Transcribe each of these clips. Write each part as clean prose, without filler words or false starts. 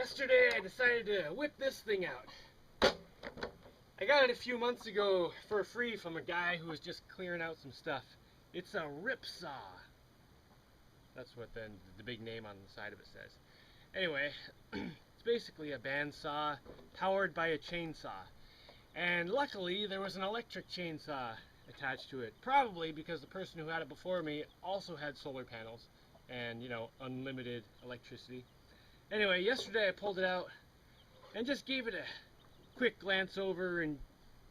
Yesterday I decided to whip this thing out. I got it a few months ago for free from a guy who was just clearing out some stuff. It's a rip saw. That's what the big name on the side of it says. Anyway, it's basically a bandsaw powered by a chainsaw. And luckily there was an electric chainsaw attached to it. Probably because the person who had it before me also had solar panels and, you know, unlimited electricity. Anyway, yesterday I pulled it out and just gave it a quick glance over and,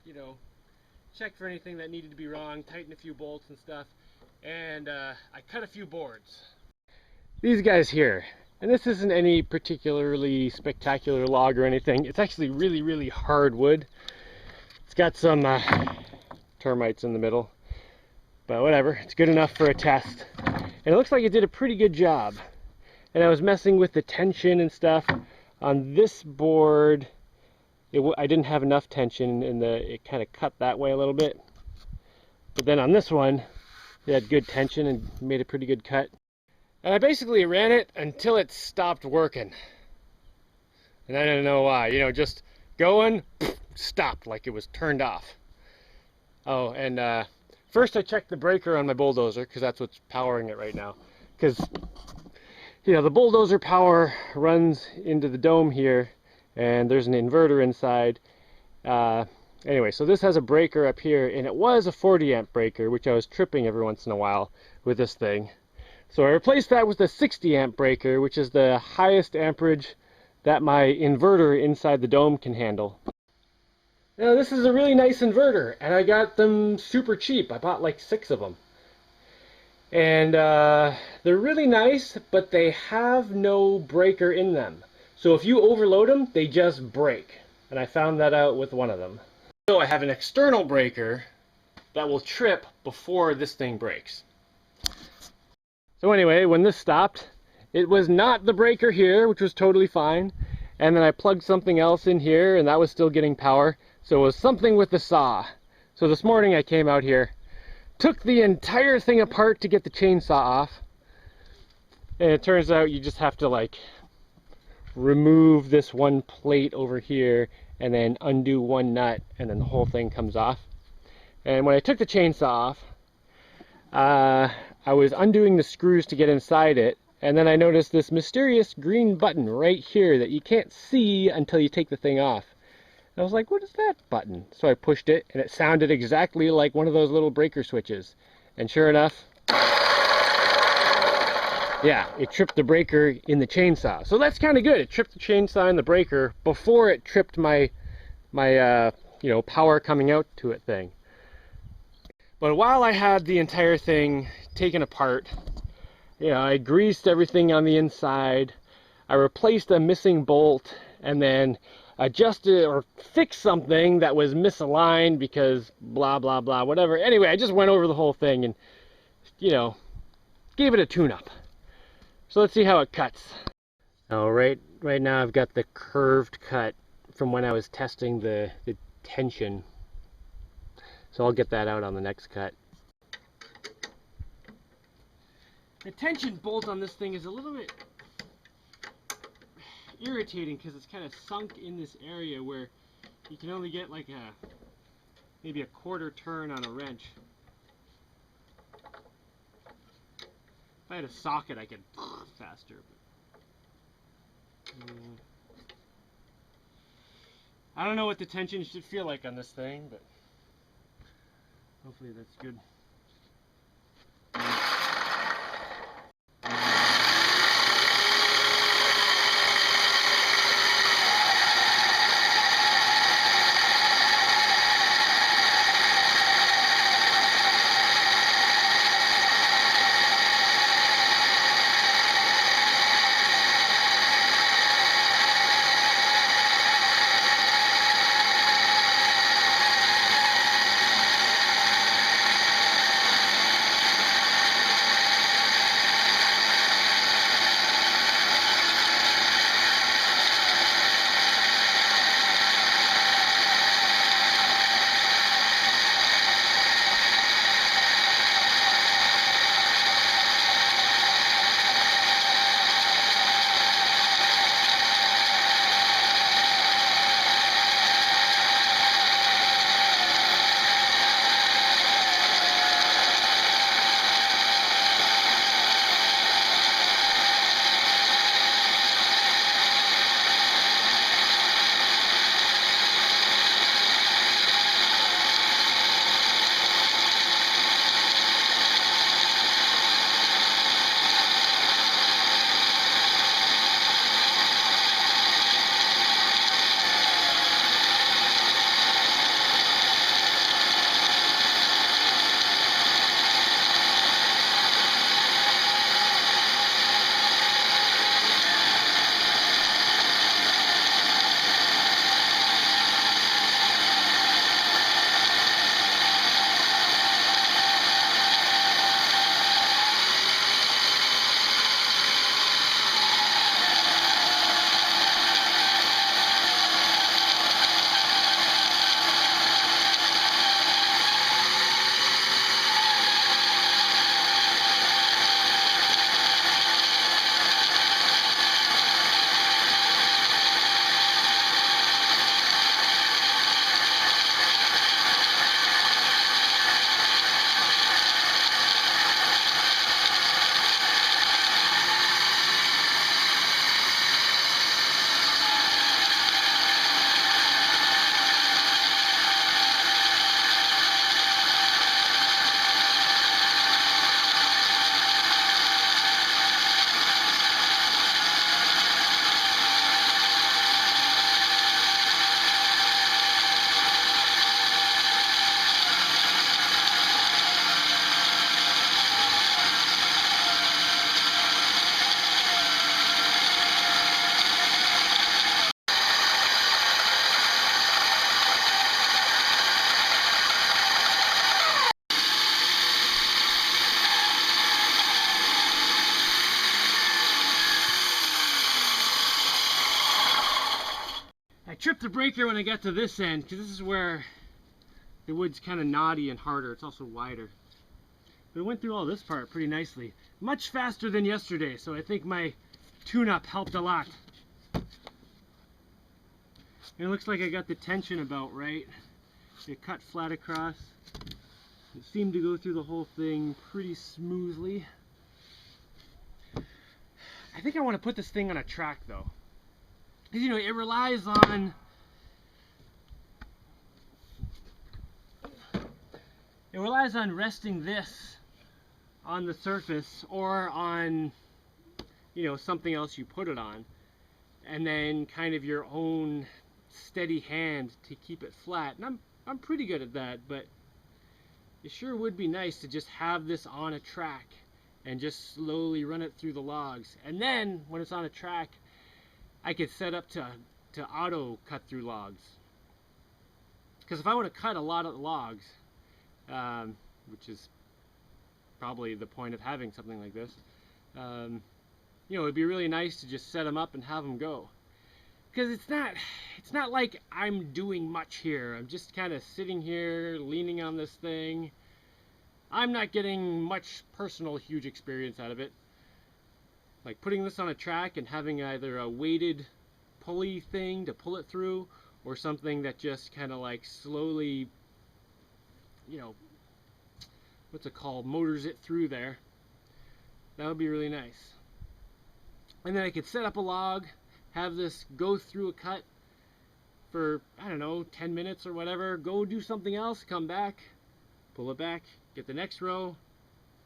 you know, checked for anything that needed to be wrong, tightened a few bolts and stuff, and I cut a few boards. These guys here, and this isn't any particularly spectacular log or anything, it's actually really hard wood. It's got some termites in the middle, but whatever, it's good enough for a test. And it looks like it did a pretty good job. And I was messing with the tension and stuff. On this board, I didn't have enough tension, and it kind of cut that way a little bit. But then on this one, it had good tension and made a pretty good cut. And I basically ran it until it stopped working. And I don't know why. You know, just going, stopped like it was turned off. Oh, and first I checked the breaker on my bulldozer, because that's what's powering it right now. Because, you know, the bulldozer power runs into the dome here, and there's an inverter inside. Anyway, so this has a breaker up here, and it was a 40 amp breaker, which I was tripping every once in a while with this thing. So I replaced that with a 60 amp breaker, which is the highest amperage that my inverter inside the dome can handle. Now this is a really nice inverter, and I got them super cheap. I bought like 6 of them. And they're really nice, but they have no breaker in them. So if you overload them, they just break. And I found that out with one of them. So I have an external breaker that will trip before this thing breaks. So anyway, when this stopped, it was not the breaker here, which was totally fine. And then I plugged something else in here, and that was still getting power. So it was something with the saw. So this morning I came out here, took the entire thing apart to get the chainsaw off, and it turns out you just have to like remove this one plate over here and then undo one nut, and then the whole thing comes off. And when I took the chainsaw off, I was undoing the screws to get inside it, and then I noticed this mysterious green button right here that you can't see until you take the thing off. I was like, what is that button? So I pushed it, and it sounded exactly like one of those little breaker switches. And sure enough, yeah, it tripped the breaker in the chainsaw. So that's kind of good. It tripped the chainsaw and the breaker before it tripped my you know, power coming out to it thing. But while I had the entire thing taken apart, you know, I greased everything on the inside, I replaced a missing bolt, and then adjusted or fixed something that was misaligned because blah blah blah, whatever. Anyway, I just went over the whole thing and, you know, gave it a tune-up. So let's see how it cuts. Now right now I've got the curved cut from when I was testing the tension. So I'll get that out on the next cut. The tension bolt on this thing is a little bit irritating because it's kind of sunk in this area where you can only get like maybe a quarter turn on a wrench. If I had a socket, I could faster. But, I don't know what the tension should feel like on this thing, but hopefully that's good. tripped the breaker when I got to this end, because this is where the wood's kind of knotty and harder. It's also wider. But it went through all this part pretty nicely. Much faster than yesterday, so I think my tune-up helped a lot. And it looks like I got the tension about right. It cut flat across. It seemed to go through the whole thing pretty smoothly. I think I want to put this thing on a track though. Because, you know, it relies on resting this on the surface or on, you know, something else you put it on, and then kind of your own steady hand to keep it flat. And I'm pretty good at that, but it sure would be nice to just have this on a track and just slowly run it through the logs. And then when it's on a track, I could set up to auto cut through logs. Because if I want to cut a lot of logs, which is probably the point of having something like this, you know, it'd be really nice to just set them up and have them go. Because it's not like I'm doing much here. I'm just kind of sitting here leaning on this thing. I'm not getting much personal huge experience out of it. Like putting this on a track and having either a weighted pulley thing to pull it through, or something that just kind of like slowly, you know, what's it called, motors it through there. That would be really nice. And then I could set up a log, have this go through a cut for, I don't know, 10 minutes or whatever, go do something else, come back, pull it back, get the next row,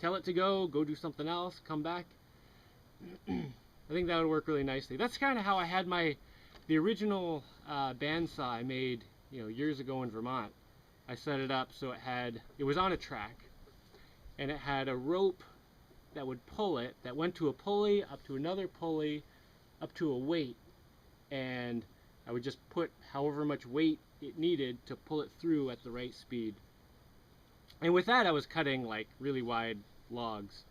tell it to go do something else, come back. I think that would work really nicely. That's kind of how I had the original bandsaw I made, you know, years ago in Vermont. I set it up so it was on a track, and it had a rope that would pull it, that went to a pulley, up to another pulley, up to a weight, and I would just put however much weight it needed to pull it through at the right speed. And with that I was cutting like really wide logs,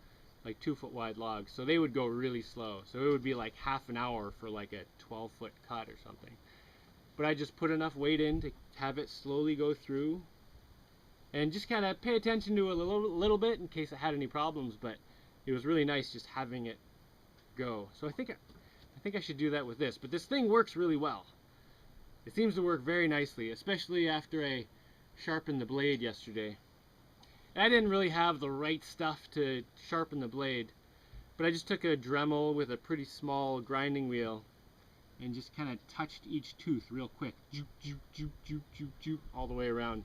like 2-foot wide logs, so they would go really slow. So it would be like half an hour for like a 12-foot cut or something. But I just put enough weight in to have it slowly go through, and just kind of pay attention to it a little bit in case it had any problems. But it was really nice just having it go. So I think I should do that with this. But this thing works really well. It seems to work very nicely, especially after I sharpened the blade yesterday. I didn't really have the right stuff to sharpen the blade, but I just took a Dremel with a pretty small grinding wheel and just kind of touched each tooth real quick, joop, joop, joop, joop, joop, joop, all the way around.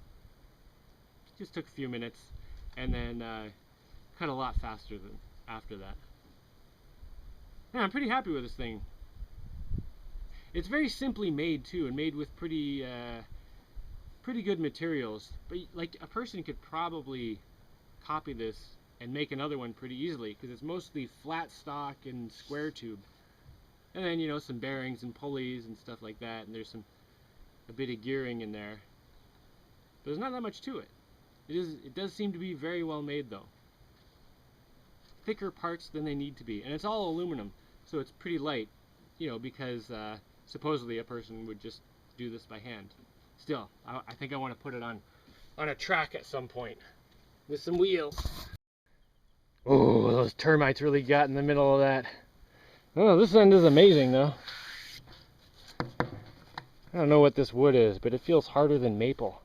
Just took a few minutes, and then cut a lot faster than after that. Yeah, I'm pretty happy with this thing. It's very simply made too, and made with pretty good materials. But like a person could probably copy this and make another one pretty easily, because it's mostly flat stock and square tube, and then, you know, some bearings and pulleys and stuff like that, and there's a bit of gearing in there. But there's not that much to it. It does seem to be very well made though. Thicker parts than they need to be, and it's all aluminum, so it's pretty light, you know, because supposedly a person would just do this by hand. Still, I think I want to put it on a track at some point with some wheels. Oh, those termites really got in the middle of that. Oh, this end is amazing though. I don't know what this wood is, but it feels harder than maple.